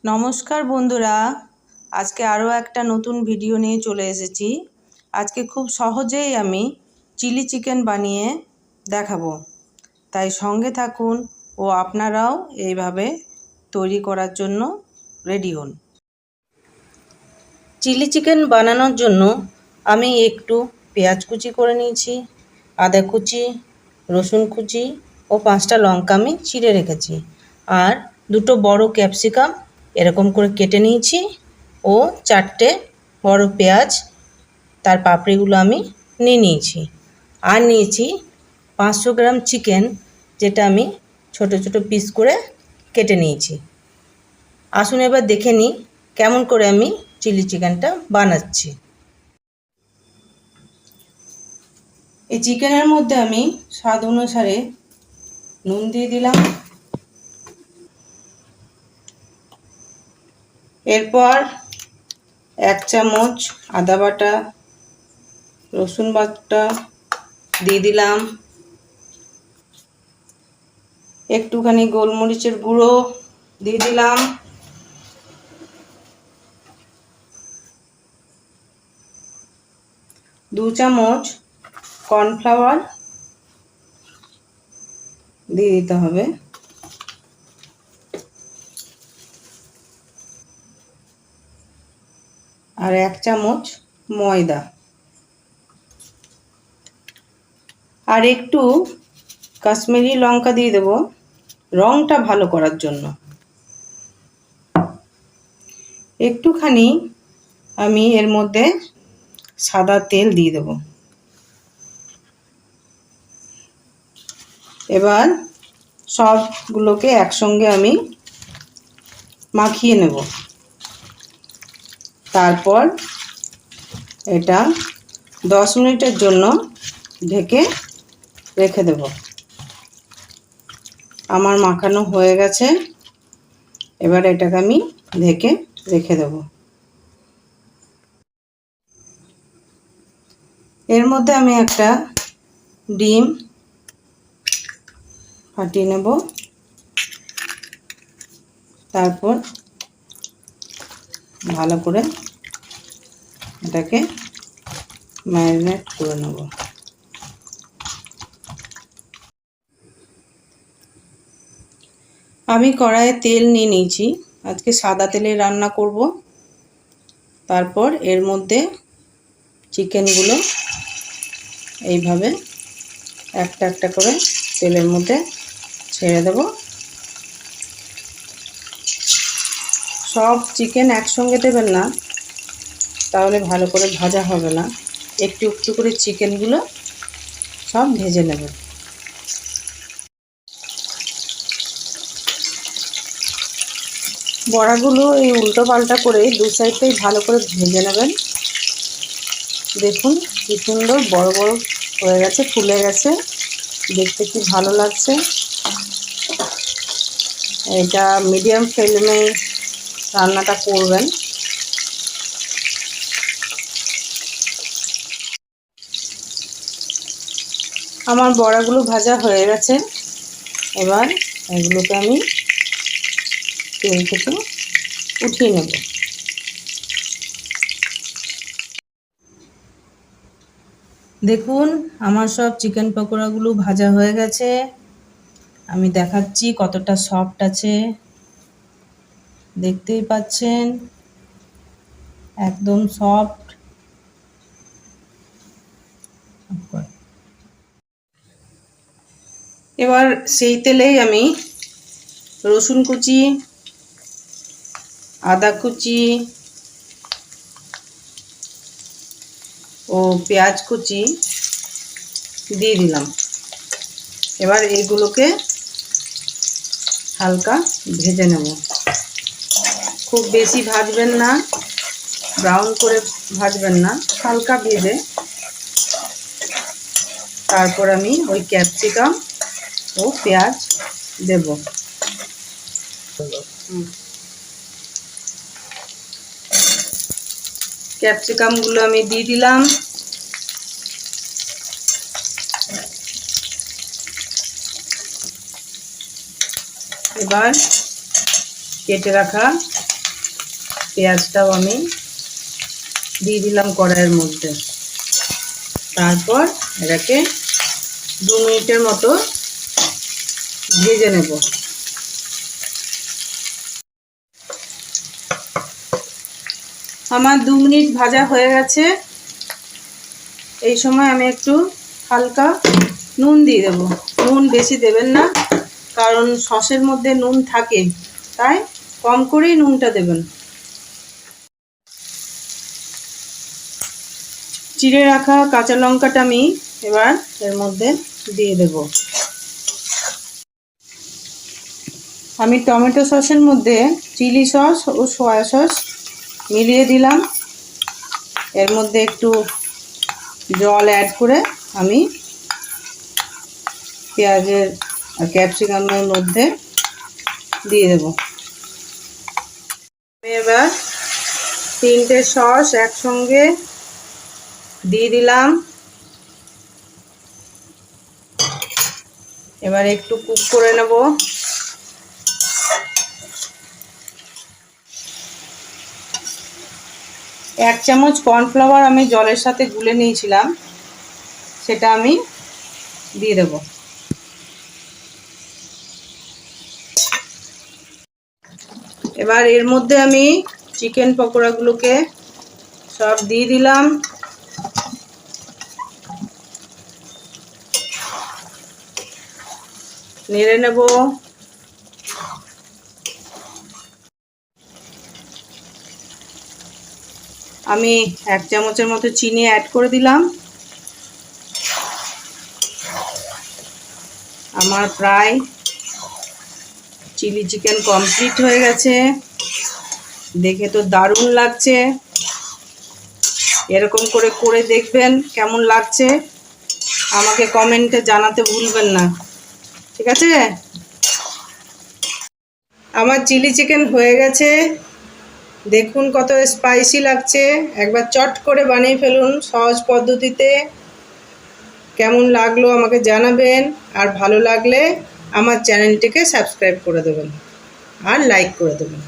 নমস্কার বন্ধুরা, আজকে আরও একটা নতুন ভিডিও নিয়ে চলে এসেছি। আজকে খুব সহজেই আমি চিলি চিকেন বানিয়ে দেখাবো, তাই সঙ্গে থাকুন ও আপনারাও এইভাবে তৈরি করার জন্য রেডি হন। চিলি চিকেন বানানোর জন্য আমি একটু পেঁয়াজ কুচি করে নিয়েছি, আদা কুচি, রসুন কুচি ও 5টা লঙ্কা আমি চিড়ে রেখেছি, আর 2টো বড় ক্যাপসিকাম এরকম করে কেটে নিয়েছি ও 4টে বড় পেঁয়াজ, তার পাপড়িগুলো আমি নিয়েছি। আর নিয়েছি 500 গ্রাম চিকেন, যেটা আমি ছোট ছোট পিস করে কেটে নিয়েছি। আসুন এবার দেখে নিই কেমন করে আমি চিলি চিকেনটা বানাচ্ছি। এই চিকেনের মধ্যে আমি স্বাদ অনুসারে নুন দিয়ে দিলাম। এরপর 1 চামচ আদা বাটা, রসুন বাটা দিয়ে দিলাম, একটুখানি গোলমরিচের গুঁড়ো দিয়ে দিলাম, দু চামচ কর্নফ্লাওয়ার দিয়ে দিতে হবে, আর 1 চামচ ময়দা, আর একটু কাশ্মীরি লঙ্কা দিয়ে দেব রংটা ভালো করার জন্য। একটুখানি আমি এর মধ্যে সাদা তেল দিয়ে দেব। এবার সবগুলোকে একসঙ্গে আমি মাখিয়ে নেব। তারপর এটা 10 মিনিটের জন্য ঢেকে রেখে দেব। আমার মাখানো হয়ে গেছে, এবার এটাকে আমি ঢেকে রেখে দেব। এর মধ্যে আমি একটা ডিম ফাটিয়ে নেব, তারপর ভালো করে এটাকে ম্যারিনেট করে নেব। আমি কড়াইয়ে তেল নিয়ে নিয়েছি, আজকে সাদা তেলে রান্না করব। তারপর এর মধ্যে চিকেনগুলো এইভাবে একটা একটা করে তেলের মধ্যে ছেড়ে দেব। সব চিকেন একসঙ্গে দেবেন না, তাহলে ভালো করে ভাজা হবে না। একটু একটু করে চিকেনগুলো সব ভেজে নেবেন। বড়াগুলো এই উল্টো পাল্টা করে দু সাইডটাই ভালো করে ভেজে নেবেন। দেখুন কি সুন্দর বড় বড় হয়ে গেছে, ফুলে গেছে, দেখতে কি ভালো লাগছে। এটা মিডিয়াম ফ্লেমে রান্নাটা করবেন। আমার বড়াগুলো ভাজা হয়ে গেছে, এবার এগুলোকে আমি তেল থেকে উঠিয়ে নেব। দেখুন আমার সব চিকেন পকোড়াগুলো ভাজা হয়ে গেছে। আমি দেখাচ্ছি কতটা সফট আছে, দেখতেই পাচ্ছেন একদম সফট। এবার সেই তেলেই আমি রসুন কুচি, আদা কুচি ও পেঁয়াজ কুচি দিয়ে দিলাম। এবার এইগুলোকে হালকা ভেজে নেব। খুব বেশি ভাজবেন না, ব্রাউন করে ভাজবেন না, হালকা ভেজে তারপর আমি ওই ক্যাপসিকাম ও পেঁয়াজ দেব। ক্যাপসিকামগুলো আমি দিয়ে দিলাম। এবার কেটে রাখা পেঁয়াজটাও আমি দিয়ে দিলাম কড়াইয়ের মধ্যে। তারপর এটাকে 2 মিনিটের মতো ভেজে নেব। আমার 2 মিনিট ভাজা হয়ে গেছে। এই সময় আমি একটু হালকা নুন দিয়ে দেব। নুন বেশি দেবেন না, কারণ সসের মধ্যে নুন থাকে, তাই কম করেই নুনটা দেবেন। চিড়ে রাখা কাঁচা লঙ্কাটা আমি এবার এর মধ্যে দিয়ে দেব। আমি টমেটো সসের মধ্যে চিলি সস ও সয়া সস মিলিয়ে দিলাম। এর মধ্যে একটু জল অ্যাড করে আমি পেঁয়াজের আর ক্যাপসিকামের মধ্যে দিয়ে দেব। আমি এবার 3টে সস একসঙ্গে দিয়ে দিলাম। এবার একটু কুক করে নেব। এক চামচ কর্নফ্লাওয়ার আমি জলের সাথে গুলে নিয়েছিলাম, সেটা আমি দিয়ে দেব। এবার এর মধ্যে আমি চিকেন পকোড়াগুলোকে সব দিয়ে দিলাম। নেড়ে নেব। আমি 1 চামচের মতো চিনি অ্যাড করে দিলাম। আমার প্রায় চিলি চিকেন কমপ্লিট হয়ে গেছে। দেখে তো দারুণ লাগছে। এরকম করে দেখবেন কেমন লাগছে, আমাকে কমেন্টে জানাতে ভুলবেন না, ঠিক আছে? আমার চিলি চিকেন হয়ে গেছে। দেখুন কত স্পাইসি লাগছে। একবার চট করে বানিয়ে ফেলুন সহজ পদ্ধতিতে। কেমন লাগলো আমাকে জানাবেন, আর ভালো লাগলে আমার চ্যানেলটিকে সাবস্ক্রাইব করে দেবেন আর লাইক করে দেবেন।